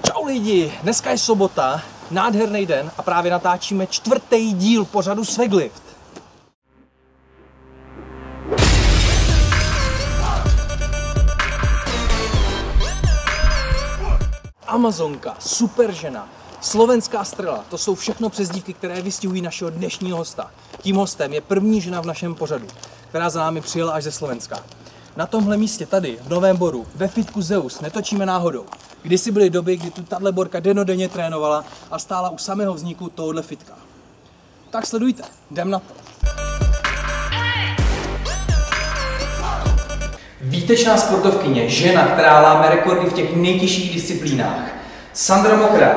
Čau lidi, dneska je sobota, nádherný den a právě natáčíme 4. díl pořadu Sveglift. Amazonka, Superžena, Slovenská strela, to jsou všechno přezdívky, které vystihují našeho dnešního hosta. Tím hostem je první žena v našem pořadu, která za námi přijela až ze Slovenska. Na tomhle místě tady, v Novém Boru, ve fitku Zeus, netočíme náhodou. Kdysi byly doby, kdy tu tahle borka dennodenně trénovala a stála u samého vzniku tohohle fitka. Tak sledujte, jdem na to. Výtečná sportovkyně, žena, která láme rekordy v těch nejtěžších disciplínách. Sandra Mokrá.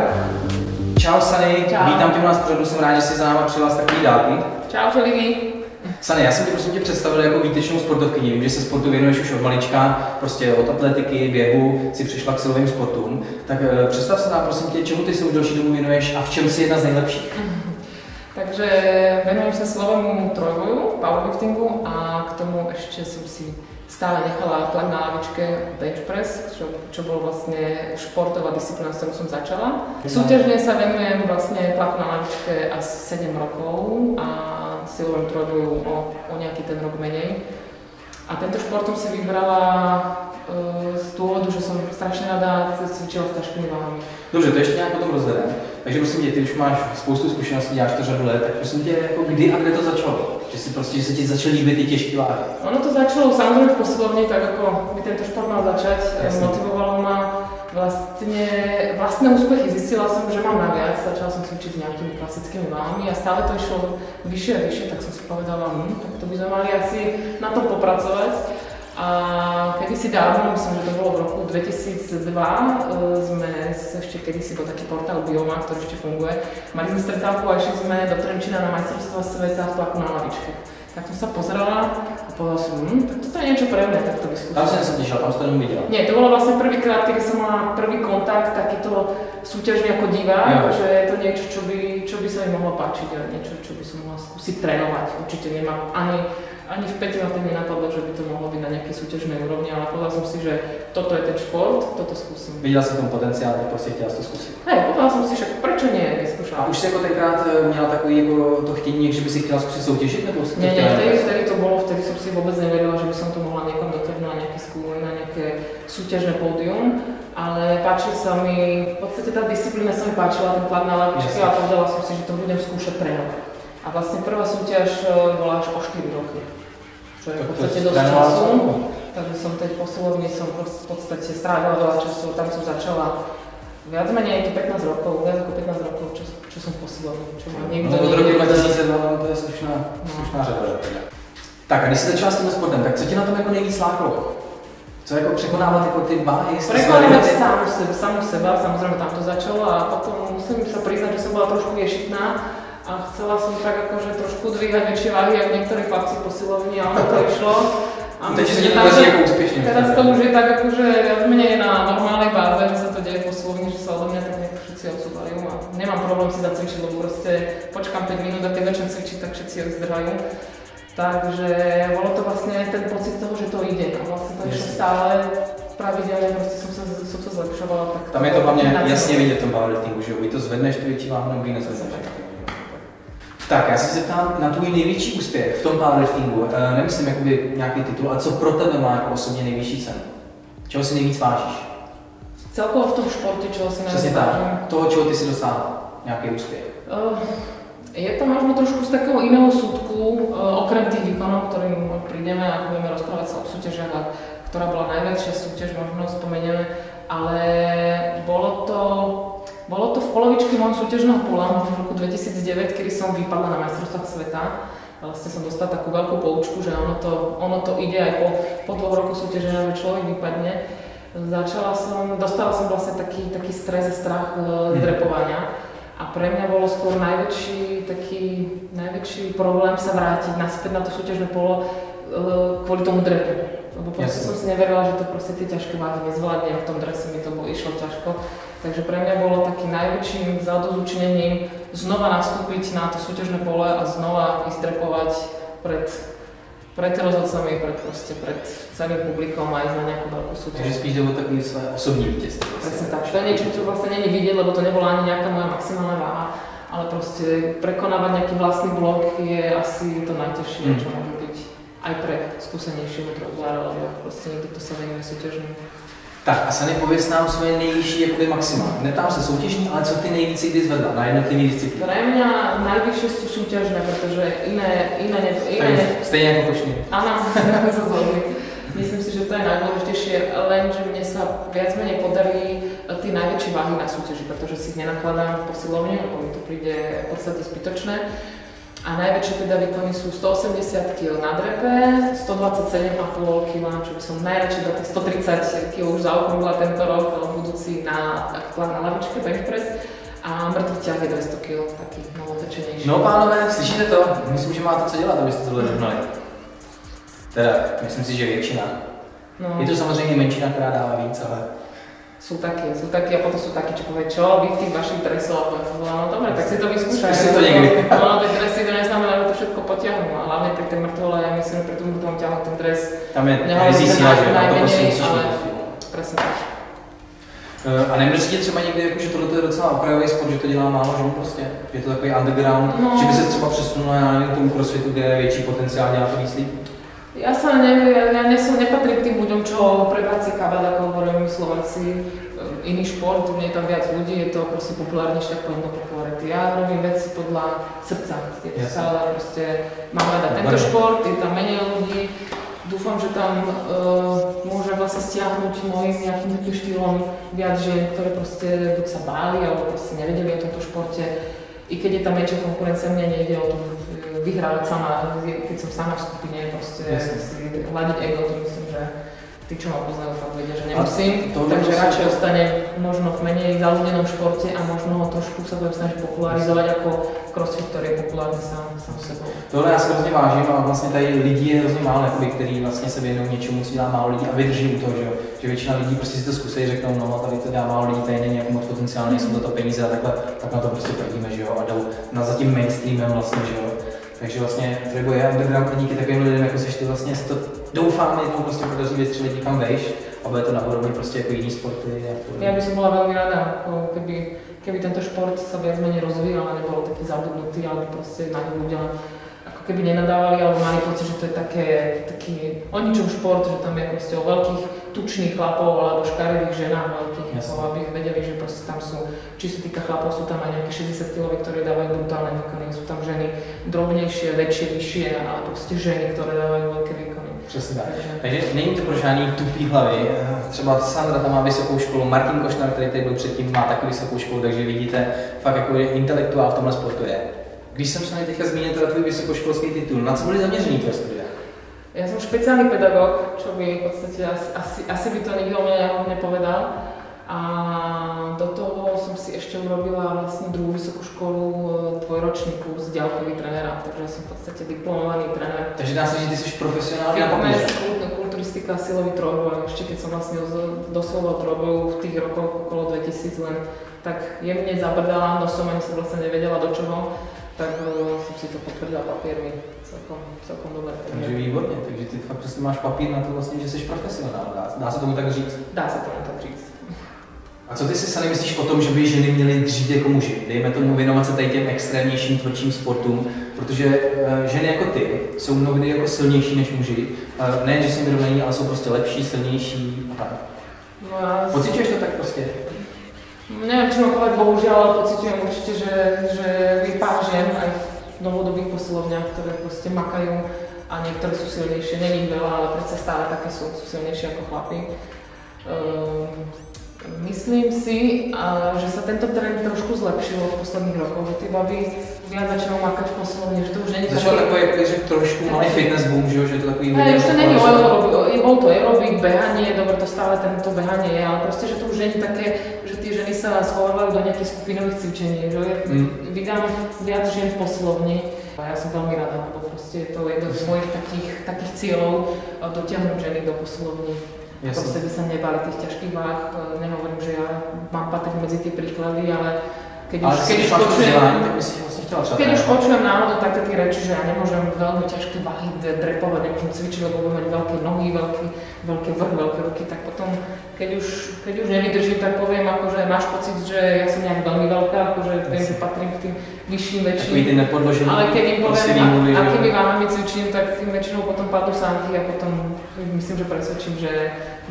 Čau Sany, vítám tě u nás v pořadu, jsem rád, že jsi za náma přijela z takové dálky. Čau lidi. Sany, já jsem tě prosím tě představil jako výtečnou sportovkyni, vím, že se sportu věnuješ už od malička, prostě od atletiky, běhu, si přišla k silovým sportům. Tak představ se nám prosím tě, čemu ty se už další dobu věnuješ a v čem jsi jedna z nejlepších? Takže venujem sa silovému trojboju, powerliftingu a k tomu ešte som si stále nechala tlak na lavičke bench press, čo bol vlastne športová disciplína, s ktorou som začala. Súťažne sa venujem vlastne tlaku na lavičke asi 7 rokov a silovému trojboju o nejaký ten rok menej. A tento šport som si vybrala z důvodu, že jsem strašně ráda cvičila s ťažkými váhami. Dobře, to ještě nějak potom rozvedeme. Takže prosím tě, ty už máš spoustu zkušeností, děláš to řadu let, tak prosím tě, jako kdy a kde to začalo? Že se ti začaly líbit ty těžké váhy? Ono to začalo samozřejmě v posilovni, tak jako by tento šport mal začať. Motivovalo ma vlastné úspechy. Zistila som, že mám naviac, začala som cvičiť s nejakými klasickými váhami a stále to išlo vyššie a vyššie, tak som si povedala, tak to by sme mali asi na tom popracovať. A kedysi dávno, myslím, že to bolo v roku 2002, sme ešte kedysi bol taký portál Bioma, ktorý ešte funguje. Mali sme stretávku a išli sme do Trenčína na majstrovstvá sveta v tlaku na lavičke. Tak som sa pozerala a povedala som, tak toto je niečo pre mňa, tak to vyskúšam. Tam si nesúťažila, tam si to nevidela? Nie, to bolo vlastne prvýkrát, kedy som mala prvý kontakt takýto súťažný ako divák, že je to niečo, čo by sa mi mohlo páčiť a niečo, čo by som mohla skúsiť trénovať. Určite nemám ani v 5 letech nenapadlo, že by to mohlo byť na nejakej súťažnej úrovni, ale povedala som si, že toto je ten šport, toto skúsim. Viděla si ten potenciál, tak prostě chtěla to zkusit. Hej, povedala som si, že prečo nie, vyskúšala. A už si jako tenkrát měla takový jako to chtění, že by si chtěla zkusit soutěžit, nebo si vtedy to bolo, vtedy som si vôbec neverila, že by som to mohla niekam dotiahnuť na nejaké súťažné pódium, ale páčilo sa mi, v podstate tá disciplína sa mi páčila, ten tlak na lavičke a povedala som si, že to budem skúšať trénovať. A vlastne prvá súťaž bola až o 4 roky. Čo je v podstate dosť času, takže som teď po silovni som v podstate strávila veľa času, tam som začala viac menej to 15 rokov, viac ako 15 rokov, čo som po silovni, čo ma niekto od roku 2002 to je slušná řada. Tak a když jsi začala s tím sportem, tak co tě na tom jako nejvíc lákalo? Co jako překonávat jako ty váhy? Prekonávať samu seba, samozrejme tam to začalo a potom musím sa priznať, že som bola trošku ješitná. A chcela som tak akože trošku dvíhať väčšie váhy, ako niektorí chlapci v posilovni a ono to išlo. A teď sa nedaří ako úspešne. Teraz to už je tak akože viac menej na normálnej báze, že sa to deje v posilovni, že sa odo mňa tak nejak všetci odsúvajú a nemám problém si zacvičiť, lebo proste počkám 5 minút a keď začnem cvičiť, tak všetci zdrhajú. Takže bolo to vlastne ten pocit toho, že to ide a vlastne to išlo stále pravidelne, proste som sa zlepšovala. Tak tam je to hlavne jasne vidieť v tom powerliftingu, že buď to zvedneš tu větší váhu, nebo ji nezvedneš. Tak, já se zeptám na tvůj největší úspěch v tom powerliftingu. Nemyslím jakoby nějaký titul, ale co pro tebe má jako osobně nejvyšší cenu? Čeho si nejvíc vážíš? Celkovo v tom športe, čeho si najviac vážim? Toho, čeho ty si dosáhla, nějaký úspěch? Je to možno trošku z takého iného súdku, okrem tých výkonov, ktorým prídeme a budeme rozprávať sa o súťažiach, ktorá bola najväčšia súťaž, možno spomenieme, ale bolo to v polovičke môjho súťažného pola, možno v roku 2009, kedy som vypadla na majstrovstvách sveta. Vlastne som dostala takú veľkú poučku, že ono to ide aj po 2 rokoch súťaže, že človek vypadne. Dostala som vlastne taký stres a strach z drepovania. A pre mňa bolo skôr najväčší problém sa vrátiť naspäť na to súťažné polo kvôli tomu drepu. Lebo proste som si neverila, že to proste tie ťažké váhy nezvládnem, v tom drese mi to išlo ťažko. Takže pre mňa bolo takým najväčším zadozučinením znova nastúpiť na to súťažné pole a znova ísť drepovať pred Pred rozhodcami, pred celým publikom aj na nejakú veľkú súťaž. Takže spíš jde o takové své osobní vítězství. Presne tak. To je niečo, čo vlastne není vidieť, lebo to nebola ani nejaká moja maximálna váha, ale proste prekonávať nejaký vlastný blok je asi to najťažšie, čo môže byť aj pre skúsenejšieho trojblára, lebo proste niekto, kto sa venuje súťažným. Tak a Sany, pověz nám svoje nejvyšší jakoby maxima. Netám se soutěžní, ale co ty nejvíce kdy zvedla na jednotlivý disciplíny? Pre mňa najvyššie sú súťažné, pretože iné Stejně jako košný. Áno, sa zhodli. Myslím si, že to je najdôležitejšie, len že mne sa viac menej podarí tie najväčšie váhy na súťaži, pretože si ich nenakladám v posilovni, lebo mi to príde v podstate zbytočné. A najväčšie teda výkony sú 180 kg na drepe, 127,5 kg, čo by som najradšej do tých 130 kg už zaokrúhla tento rok, budúci na lavičke bench press. A mrtvý ťah je 200 kg, taký novotečenejší. No pánové, slyšíte to? Myslím, že máte co dělat, abyste tohle dohnali. Teda, myslím si, že většina. No. Je to samozřejmě menšina, která dává víc, ale... Sú takí a potom sú takí, čo povie, čo, vy v tých vašich dresoch, no dobre, tak si to vyskúšaj. Skúsi to niekdy. No, tie dresy to neznamená, že to všetko potiahnu, a hlavne pri tej mŕtvole, ja myslím, že pri tom budú ťahnuť ten dres. Tam je rizí síla, že? A to prostě musíš ale presne tak. A nemrzí tě třeba někdy, jako, že tohle je docela okrajový sport, že to dělá málo žen prostě? Že je to takový underground, no. Že by se třeba přesunula, já nevím, k tomu crossfitu, kde je větší potenciál dělat to víc líp? Ja nepatrím k tým ľuďom, čo prevádzia kabel, ako hovorím Slováci, iný šport, kde je tam viac ľudí, je to proste populárnejšie ako podľa popularity. Ja robím veci podľa srdca, je to stále proste, mám rada tento šport, je tam menej ľudí, dúfam, že tam môžem vlastne stiahnuť môjim nejakým takým štýlom viac žien, ktoré proste buď sa báli, alebo proste nevedeli o tomto športe. I keď je tam väčšia konkurencia, mne nejde o to vyhrávať sama, keď som sama v skupine, proste si hľadiť ego, to myslím, že tí, čo ma poznajú, fakt vedia, že nemusím, takže radšej ostanem možno v menej zaľudenom športe a možno ho trošku sa budem snažiť popularizovať ako crossfit, ktorý je populárny sám sebou. Tohle já si hrozně vážím a vlastně tady lidí je hrozně málo, který vlastně se věnují něčemu, co dělá málo lidí a vydrží u toho, že většina lidí prostě si to zkusí, řeknou, no tady to dělá málo lidí, tady není jako moc potenciálně, jsou to peníze a takhle, tak na to prostě prdíme, že jo, a jdou za tím mainstreamem vlastně, že jo. Takže vlastně Trojboj je underground a díky takovým lidem, jako seš ty vlastně si to doufám jednou prostě podaří vystřelit někam vejš a bude to na úrovni prostě jako jiný sporty. Ja by som bola veľmi rada, keby tento šport sa viac menej rozvíjal a nebolo taký zabudnutý, ale proste na ňu ľudia ako keby nenadávali, alebo mali pocit, že to je taký o ničom šport, že tam je proste o veľkých tučných chlapov alebo škaredých ženách veľkých, aby vedeli, že proste tam sú, či sa týka chlapov, sú tam aj nejaké 60 kg, ktoré dávajú brutálne výkony, sú tam ženy drobnejšie, väčšie, vyššie a proste ženy, ktoré dávajú veľké výkony. Přesně tak. Takže není to pro žádný tupý hlavy. Třeba Sandra tam má vysokou školu, Martin Košnar, který tady byl předtím, má taky vysokou školu, takže vidíte, fakt jako intelektuál v tomhle sportu je. Když jsem se teďka zmínil teda tvůj vysokoškolský titul, na co byli zaměřený tvoje studia? Ja som špeciálny pedagóg, čo by v podstate asi by to nikto mne nepovedal. A do toho som si ešte urobila vlastne druhú vysokú školu, dvojročný kurz ďalkový trenéra, takže som v podstate diplomovaný trenér. Takže dá sa, že ty si profesionálny na papíře? Kulturistika, silový trojboj, ešte keď som vlastne doslovoval trojboju v tých rokoch okolo 2000 len, tak jemne zabrdala, no som ani sa vlastne nevedela do čoho, tak som si to potvrdila papiermi celkom dobre. Takže výborně, takže ty fakt prostě máš papír na to vlastně, že jsi profesionál, dá se tomu tak říct? Dá se tomu tak říct. A co ty si sami myslíš o tom, že by ženy měly dřít jako muži? Dejme tomu věnovat se tady těm extrémnějším tvrdším sportům, protože ženy jako ty jsou mnohdy jako silnější než muži. Nejen, že jsou vyrovnaní, ale jsou prostě lepší, silnější a tak. No ja... Pociťuješ to tak prostě? Neviem, či mám povedať, bohužiaľ, ale pociťujem určite, že je pár žien aj v novodobých posilovniach, ktoré proste makajú a niektoré sú silnejšie, není ich veľa, ale predsa stále také sú silnejšie ako chlapi. Myslím si, že sa tento trend trošku zlepšil v posledných rokoch, že tí baby viac začínajú makať v posilovni, že to už není začal takový, že trošku malý fitness boom, že je to takový... Ne, už to není bol to aerobik, behanie, dobre, to stále tento behanie je, ale proste, že to už není také, že tie ženy sa schovávajú do nejakých skupinových cvičení, že vydám viac žien v posilovni a ja som veľmi rada, lebo proste je to jeden z mojich takých cieľov dotiahnuť ženy do posilovni. Proste by sa nebali tých ťažkých váh, nehovorím, že ja mám patriť medzi tie príklady, ale keď už počujem... Ale tak by si si chtěla třeba? Keď už počujem náhodou také tie reči, že ja nemôžem veľmi ťažké váhy drepovať, nemôžem cvičiť, lebo budem mať veľké nohy, veľké vrch, veľké ruky, tak potom, keď už nevydržím, tak poviem, akože máš pocit, že ja som nejak veľmi veľká, akože viem, že patrím k tým vyšším, väčším. Takový ty nepodložený. Ale keď im poviem, akými váhami cvičím, tak tým väčšinou potom padnú sánky a potom myslím, že presvedčím, že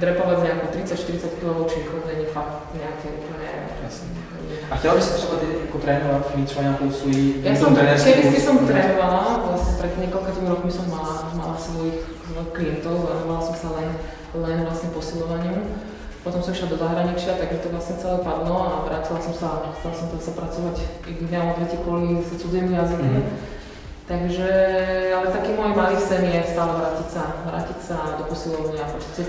drepovať z nejakou 30-40 kg činkou není fakt nejaké úplne. A chtěla by si třeba ty jako trénovat, mít třeba nějakou svůj Kedy som trénovala, vlastne pred niekoľkými rokmi som mala svojich klientov, venovala som sa len vlastne posilovaniu. Potom som išla do zahraničia, takže to vlastne celé padlo a vrátila som sa, chcela som sa pracovať i v iného odvetí kvôli cudzému jazyku. Takže, ale taký môj malý sen je stále vrátiť sa do posilovny a prostě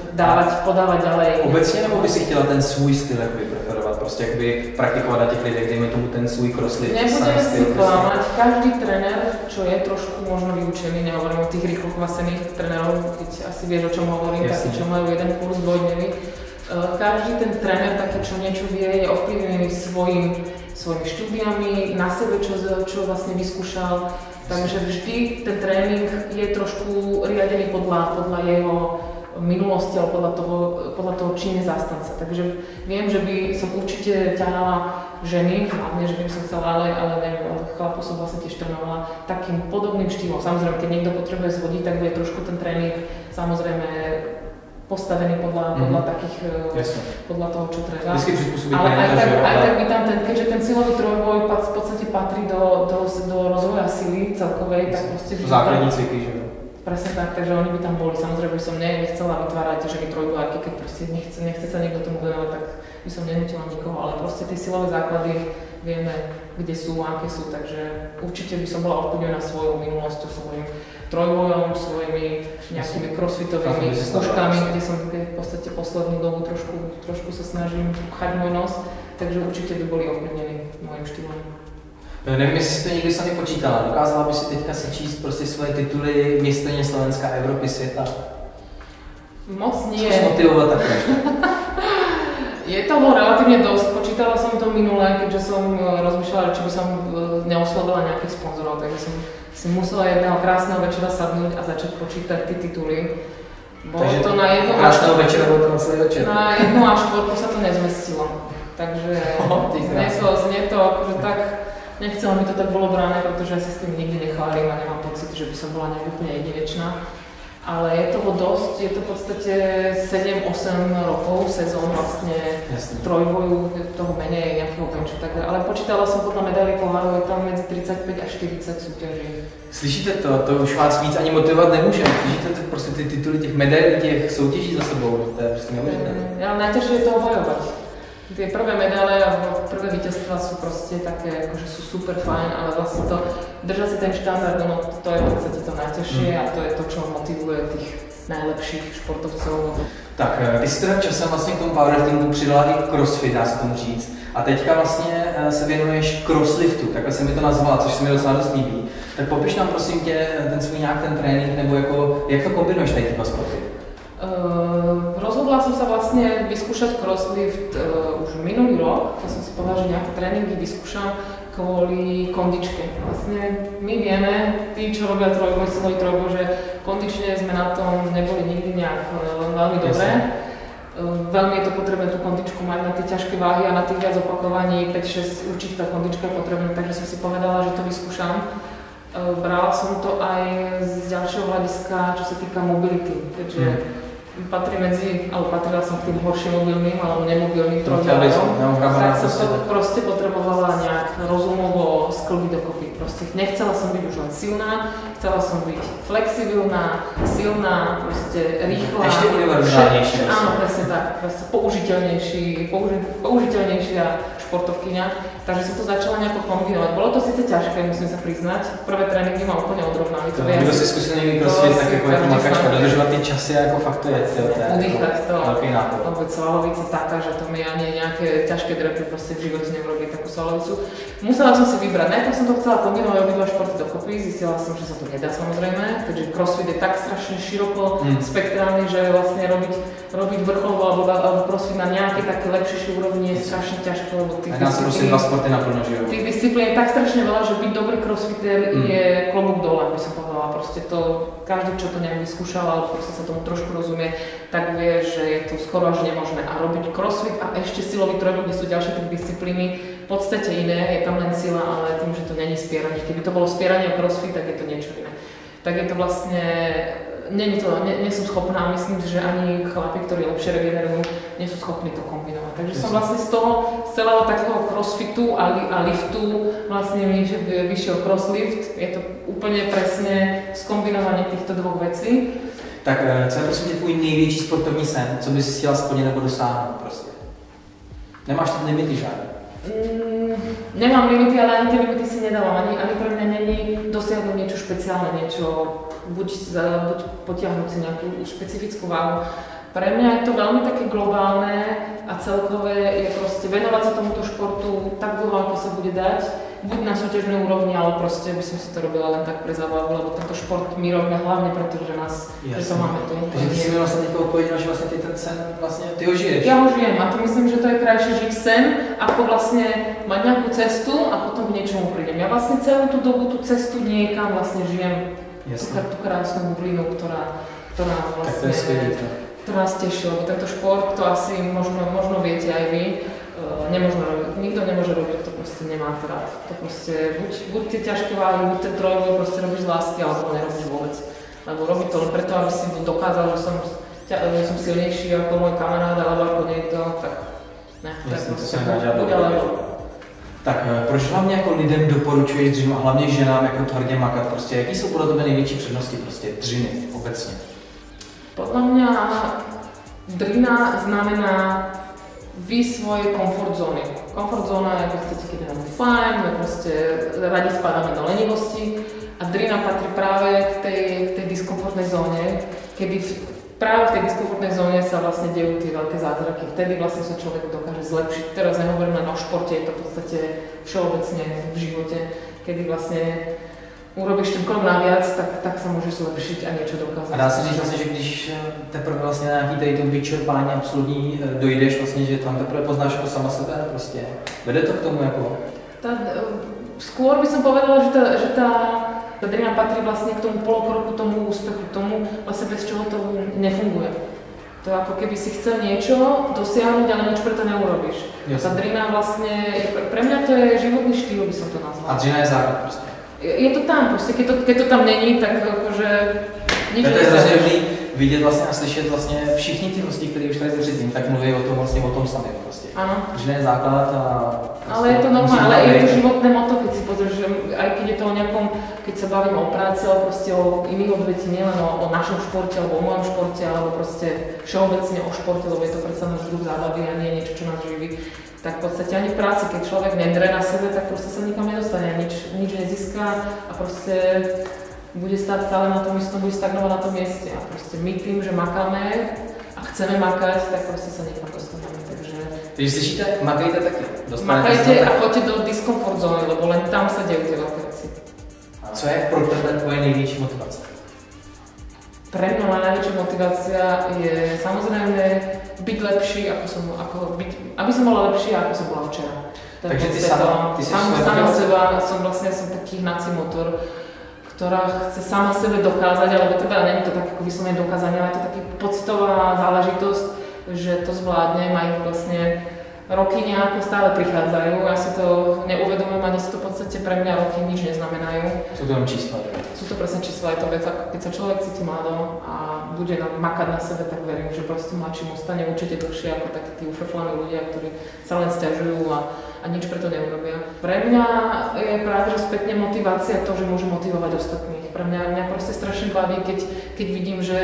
podávať ďalej. Obecně nebo by si chtěla ten svůj styl jakoby preferovat, prostě jakoby praktikovat na těch lidech, dejme tomu ten svůj crossfit? Nebudeme si klamať, každý tréner, čo je trošku možno vyučený, nehovorím o tých rýchlokvasených trénerov, keď asi vieš, o čom hovorím, takí, čo majú jeden kurz dvojdňový. Každý ten tréner, taký, čo niečo vie, je ovplyvnený svojimi štúdiami, na sebe, čo vlastne vyskúšal. Takže vždy ten tréning je trošku riadený podľa jeho minulosti, ale podľa toho, čím je zástanca. Takže viem, že by som určite ťahala ženy, hlavne, že by som chcela, ale neviem, chlapov som vlastne tiež trénovala takým podobným štýlom. Samozrejme, keď niekto potrebuje zvodiť, tak bude trošku ten tréning samozrejme postavený podľa takých, podľa toho, čo treba. Ale aj tak by tam keďže ten silový trojboj v podstate patrí do rozvoja sily celkovej, tak proste... Základní cviky, že jo? Presne tak, takže oni by tam boli. Samozrejme by som nechcela vytvárať ženy trojbojárky, keď proste nechce sa niekto tomu venovať, tak by som nenutila nikoho, ale proste tie silové základy vieme, kde sú, aké sú, takže určite by som bola ovplyvnená svojou minulosťou, svojím trojbojom, svojimi nejakými crossfitovými skúškami, kde som v podstate poslednú dobu trošku sa snažím pchať môj nos, takže určite by boli ovplyvnení môjim štýlom. Nevím, jestli si to někdy sami počítala. Dokázala by si teďka si číst prostě svoje tituly mistryně Slovenska, Evropy, světa? Moc nie. Zkus motivovat takhle. Je toho relatívne dosť. Počítala som to minule, keďže som rozmýšľala, či by som neoslovila nejakých sponzorov, takže som si musela jedného krásneho večera sadnúť a začať počítať tie tituly. Bolo takže to na jednu krásneho večera bol to na celý večer. Na 1 a 4 sa to nezmestilo. Takže znie to akože tak, nechcela mi to tak bolo bráne, pretože ja si s tým nikdy nechválim a nemám pocit, že by som bola nejak úplne jedinečná. Ale je toho dosť, je to v podstate 7-8 rokov sezón vlastne trojboju, toho menej nejakého benchu, tak, ale počítala som podľa medailí pohárov, je tam medzi 35 a 40 súťaží. Slyšíte to? To už vás víc ani motivovat nemůže. Slyšíte to prostě ty tituly těch medailí, těch soutěží za sebou, to je prostě neuvěřitelné. Ja najťažšie je to obhajovať. Tie prvé medaile a prvé víťazstvá sú proste také, akože sú super fajn, ale vlastne to, držať si ten štandard, no to je v podstate to najťažšie a to je to, čo motivuje tých najlepších športovcov. Tak, ty jsi teda časem vlastně k tomu powerliftingu přidala i crossfit, dá se tomu říct. A teďka vlastně se věnuješ crossliftu, takhle jsem mi to nazvala, což se mi docela dost líbí. Tak popiš nám prosím tě ten svůj nějak ten trénink, nebo jako, jak to kombinuješ tady ty dva sporty? Rozhodla som sa vlastne vyskúšať crosslift už minulý rok, keď som si povedala, že nejaké tréningy vyskúšam kvôli kondičke. Vlastne my vieme, tí, čo robia trojboj, silový trojboj, že kondične sme na tom neboli nikdy nejak veľmi dobré. Veľmi je to potrebné tú kondičku mať na tie ťažké váhy a na tých viac opakovaní, 5-6 určite tá kondička je potrebná, takže som si povedala, že to vyskúšam. Brala som to aj z ďalšieho hľadiska, čo sa týka mobility, keďže patrila som k tým horším mobilným alebo nemobilným trojbojom, tak som to proste potrebovala nejak rozumovo sklbiť dokopy. Proste nechcela som byť už len silná, chcela som byť flexibilná, silná, proste rýchla. Ešte univerzálnejšia. Áno, presne tak, proste použiteľnejšia športovkyňa. Takže som to začala nejako kombinovať. Bolo to síce ťažké, musím sa priznať. Prvé tréninky ma úplne odrovnali. Kdo si zkušený crossfit, tak jako makačka, dodržovat ty časy, jako fakt to je udýchať to. Veľký nápad. Vôbec svalovica taká, že to mi ani nejaké ťažké drepy proste v živote neurobí takú svalovicu. Musela som si vybrať. Najprv som to chcela kombinovať obidva športy dokopy, zistila som, že sa to nedá samozrejme, keďže crossfit je tak strašne široko spektrálny, že vlastne robiť vrcholovú alebo crossfit na nejaké také lepšie úrovni je strašne ťažké, lebo tých disciplín. A prostě dva sporty naplno, že jo? Tých disciplín je tak strašne veľa, že byť dobrý crossfitter je klobúk dole, by som povedala. Proste to, každý, čo to nejak vyskúšal, alebo proste sa tomu trošku rozumie, tak vie, že je to skoro až nemožné. A robiť crossfit a ešte silový trojbok, kde sú ďalšie tri disciplíny, v podstate iné, je tam len sila, ale tým, že to není spieranie. Keby to bolo spieranie a crossfit, tak je to niečo iné. Tak je to vlastne, nie som schopná, myslím si, že ani chlapi, ktorí lepšie regenerujú, nie sú schopní to kombinovať. Takže som vlastne z celého takého crossfitu a liftu vlastne vyšiel crosslift. Je to úplne presne skombinovanie týchto dvoch vecí. Tak co je prosím tě tvůj největší sportovní sen, co bys si chtěla splnit nebo dosáhnout prostě? Nemáš tam limity žádné? Nemám limity, ale ani tie limity si nedávam. Ani pre mňa není dosiahnuť niečo špeciálne, niečo, buď potiahnuť si nejakú špecifickú váhu. Pre mňa je to veľmi také globálne a celkové je proste venovať sa tomuto športu tak dlho, ako sa bude dať, buď na súťažnej úrovni, ale proste by som si to robila len tak pre zábavu, lebo tento šport my robíme hlavne preto, že že to máme tu. Takže ty si mi vlastne niekoho odpovedala, že vlastne ty ten sen, vlastne ty ho žiješ. Ja ho žijem a to myslím, že to je krajšie žiť sen, ako vlastne mať nejakú cestu a potom k niečomu prídem. Ja vlastne celú tú dobu tú cestu niekam vlastne žijem. Tú krásnu bublinu, ktorá vlastne ktorá nás teší, lebo tento šport, to asi možno viete aj vy, nikto nemôže robiť, to proste nemá rád. To proste, buď tie ťažké váhy, buď ten trojboj proste robíš z lásky, alebo nerobíš vôbec. Lebo robí to len preto, aby si dokázal, že som silnejší ako môj kamarád, alebo ako niekto, tak ne, tak proste buď alebo. Tak proč hlavně jako lidem doporučuješ dřinu a hlavně ženám jako tvrdě makat? Prostě jaký jsou podle tebe největší přednosti prostě dřiny obecně? Podľa mňa drina znamená výjsť svojej komfort zóny. Komfort zóna je v podstate, keď je nám fajn, my proste radi spadáme do lenivosti a drina patrí práve k tej diskomfortnej zóne, kedy práve v tej diskomfortnej zóne sa vlastne dejú tie veľké zázraky. Vtedy vlastne sa človek dokáže zlepšiť. Teraz nehovorím len o športe, je to v podstate všeobecne v živote, kedy vlastne urobíš ten krok naviac, tak sa môžeš zlepšiť a niečo dokázať. A dá se říct vlastně, že když teprve vlastně na nějaký tady to vyčerpání absolutní dojdeš vlastně, že tam teprve poznáš jako sama sebe prostě. Vede to k tomu jako? Skôr by som povedala, že tá drina patrí vlastne k tomu polokroku, tomu úspechu, tomu vlastne bez čoho to nefunguje. To je ako keby si chcel niečo dosiahnuť, ale nič pre to neurobíš. Tá drina vlastne, pre mňa to je životný štýl, by som to nazvala. A drina je základ prostě. Je to tam prostě, keď to tam není, tak akože nič to je hrozně dobrý vidět vlastně a slyšet vlastně všichni ty hosti, kteří už tady předtím, tak mluví o tom vlastně o tom samém prostě. Áno. Že je základ a... Ale je to normálne, ale je to životné moto, keď si pozrieš, že aj keď je to o nejakom, keď sa bavíme o práci, ale proste o iných odvetí, nielen o našom športe, alebo o mojom športe, alebo proste všeobecne o športe, lebo je to predsa náš druh zábavy a nie niečo, čo nás živí. Tak v podstate ani v práci, keď človek nedre na sebe, tak proste sa nikam nedostane, nič nezíska a proste bude stáť stále na tom istom, bude stagnovať na tom mieste. A proste my tým, že makáme a chceme makať, tak proste sa nikam dostaneme. Takže slyšíte, makajte taky. Makajte a choďte do diskomfort zóny, lebo len tam sa dejú tie veľké veci. A co je pro tebe tvoje největší motivace? Pre mňa najväčšia motivácia je samozrejme byť lepší, aby som bola lepšia, ako som bola včera. Takže ty sama seba som taký hnací motor, ktorá chce sama sebe dokázať, alebo teda nie je to také vyslovene dokázanie, ale je to taký pocitová záležitosť, že to zvládnem, aj vlastne roky nejako stále prichádzajú. Ja si to neuvedomujem, ani si to v podstate pre mňa roky nič neznamenajú. Sú to len čísla. Sú to presne čísla, je to vec, keď sa človek cíti mladо a bude makať na sebe, tak verím, že proste mladším ostane určite dlhšie ako takí tí ufrflaní ľudia, ktorí sa len sťažujú a nič preto neurobia. Pre mňa je práve že spätne motivácia to, že môžem motivovať ostatných. Pre mňa proste strašne baví, keď vidím, že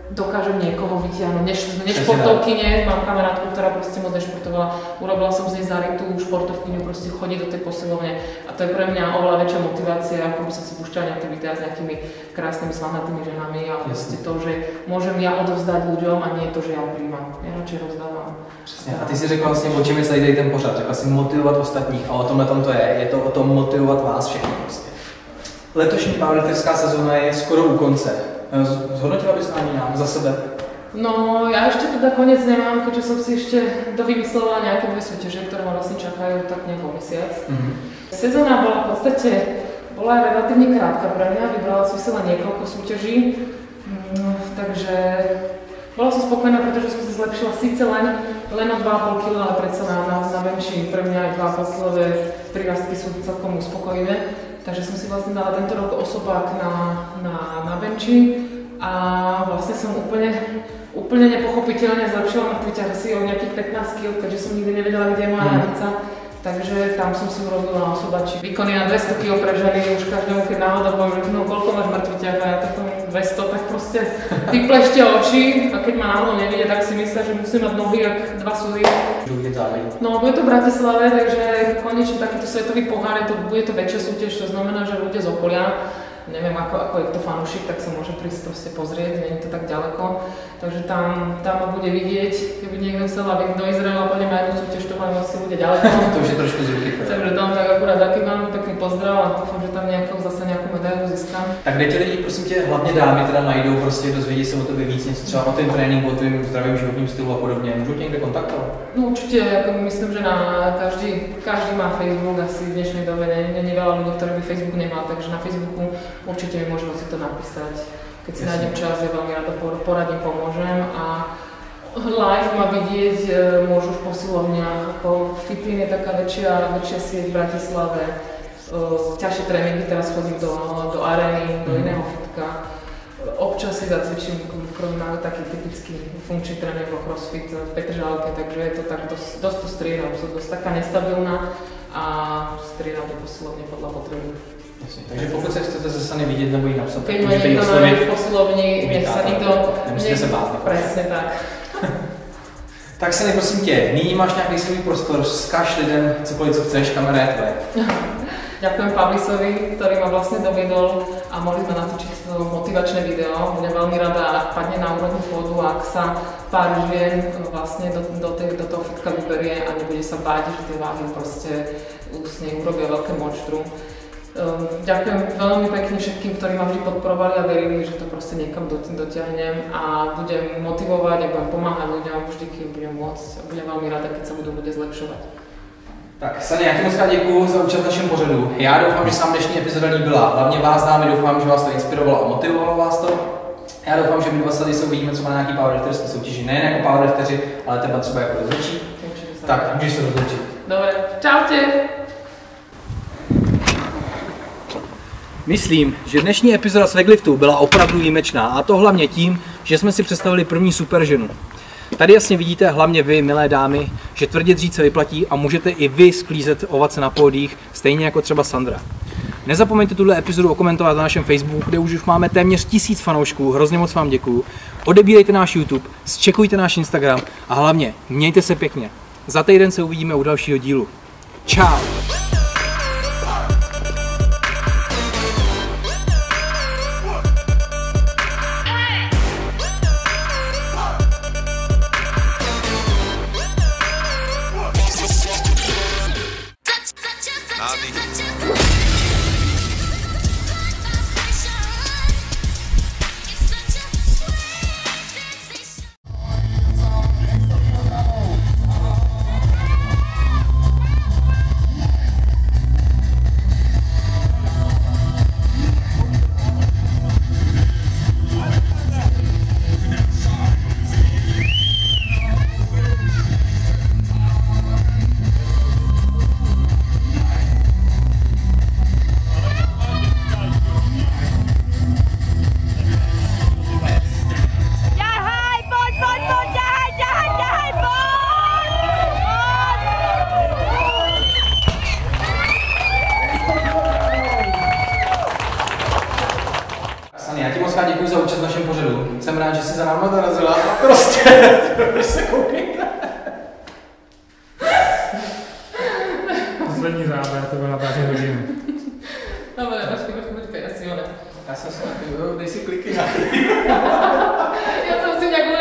dokážem niekoho vytiahnuť. Nešportovkyne, mám kamarátku, ktorá proste moc nešportovala. Urobila som z nej zarytú športovkyňu, proste chodí do tej posilovne. A to je pre mňa oveľa väčšia motivácia, ako by som si púšťala nejaké videá s nejakými krásnymi slavnatými ženami. A proste to, že môžem ja odovzdať ľuďom a nie to, že ja príjmam. Ja radšej rozdávam. Přesně. A ty si řekla vlastně, o čem je celý ten pořad. Řekla si motivovat ostatních a o tomhle tom to je. Je to o tom motivovat vás všechny prostě. Letošní powerlifterská sezóna je skoro u konce. Zhodnotila bys nám za sebe? No, ja ešte teda koniec nemám, keďže som si ešte dovymyslela nejaké 2 súťaže, ktoré ma vlastne čakajú tak nejako mesiac. Sezóna bola v podstate relatívne krátka pre mňa, vybrala som si len niekoľko súťaží, takže bola som spokojná, pretože som sa zlepšila síce len o 2,5 kg, ale predsa na benči pre mňa aj 2,5 kg prírastky sú celkom uspokojivé. Takže som si vlastne dala tento rok osobák na benči a vlastne som úplne nepochopiteľne zlepšila mŕtvy ťah asi o nejakých 15 kg, takže som nikdy nevedela, kde je moja hranica. Takže tam som si urobila na osobači výkony na 200 kg pre ženy, už každému, keď náhodou poviem, že no koľko máš mŕtvy ťah a ja tak 200, tak proste vyplešťa oči a keď ma náhodou nevidia, tak si myslia, že musím mať nohy jak 2 súdy. No, bude to v Bratislave, takže konečne takýto svetový pohár, bude to väčšia súťaž, to znamená, že ľudia z okolia, neviem ako je to fanúšik, tak sa môže prísť proste pozrieť, nie je to tak ďaleko. Takže tam ma bude vidieť, keby niekto chcel do Izraela, pôjdem na jednu súťaž, to majú asi ľudia ďaleko. To už je trošku z ruky. Takže tam tak akurát zakývam, pekný pozdrav a dúfam, že tam zase nejakú medailu získam. Tak kde ti lidi, prosím tě, hlavně dámy teda najdou, prostě dozvědí se o tobě víc, něco třeba o tom tréninku, o tvým zdravým životním stylu a podobně. Můžu tě někde kontaktovat? No určite, myslím, že každý má Facebook asi v dnešnej dobe, nie veľa ľudí, ktorí by Facebook nemal, takže na Facebooku určite mi môžu si to napísať. Keď si nájdem čas, ja veľmi rada poradím, pomôžem a live ma vidieť môžu v posilovniach, ako Fitin je taká väčšia sieť v Bratislave, ťažšie tréningy, teraz chodím do arény, do iného fitka. Občas si zacvičím v Krovináve taký typický funkčný tréning pro crossfit v Petržálke, takže je to tak dosť to striedam, som dosť taká nestabilná a striedam to posilovne podľa potreby. Jasně. Takže pokud se chcete ze Sany vidět nebo jí napsat, keď můžete jí oslovit v posilovni, nech se nikdo... Nemusíte se bát. Presne tak. Tak Sany, prosím tě, nyní máš nějaký svůj prostor, vzkaž lidem cokoliv, co chceš, kamera je tvoje. Ďakujem Pavlisovi, ktorý ma vlastne doviedol a mohli sme natočiť motivačné video. Budem veľmi rada, ak padne na úrodnú pôdu, ak sa pár žien vlastne do toho fitka vyberie a nebude sa báť, že tie váhy proste s nej urobia veľké monštrum. Ďakujem veľmi pekne všetkým, ktorí ma vždy podporovali a verili, že to proste niekam dotiahnem a budem motivovať a budem pomáhať ľuďom vždy, keď budem môcť a budem veľmi rada, keď sa budú ľudia zlepšovať. Tak Sany, já ti moc děkuju za účast v našem pořadu. Já doufám, že se vám dnešní epizoda líbila. Hlavně vás dámy, doufám, že vás to inspirovalo a motivovalo vás to. Já doufám, že my dva se uvidíme třeba na nějaký powerlifterský soutěži, nejen jako powerlifteri, ale teba třeba jako rozhodčí. Tak, můžeš se rozhodčit. Dobre, čaute. Myslím, že dnešní epizoda Svegliftu byla opravdu výjimečná a to hlavně tím, že jsme si představili první superženu. Tady jasně vidíte, hlavně vy, milé dámy, že tvrdě dřít se vyplatí a můžete i vy sklízet ovace na pódiích, stejně jako třeba Sandra. Nezapomeňte tuhle epizodu okomentovat na našem Facebooku, kde už máme téměř 1000 fanoušků, hrozně moc vám děkuju. Odebírejte náš YouTube, zčekujte náš Instagram a hlavně mějte se pěkně. Za týden se uvidíme u dalšího dílu. Čau! Děkuji za účast v našem pořadu. Jsem rád, že jsi za náma dorazila a prostě se koukejte. Poslední záber, to bylo na 5 hodinu. Dobre, počkej, ja si ho ne. Já jsem si dej si kliky na Ja som si nejak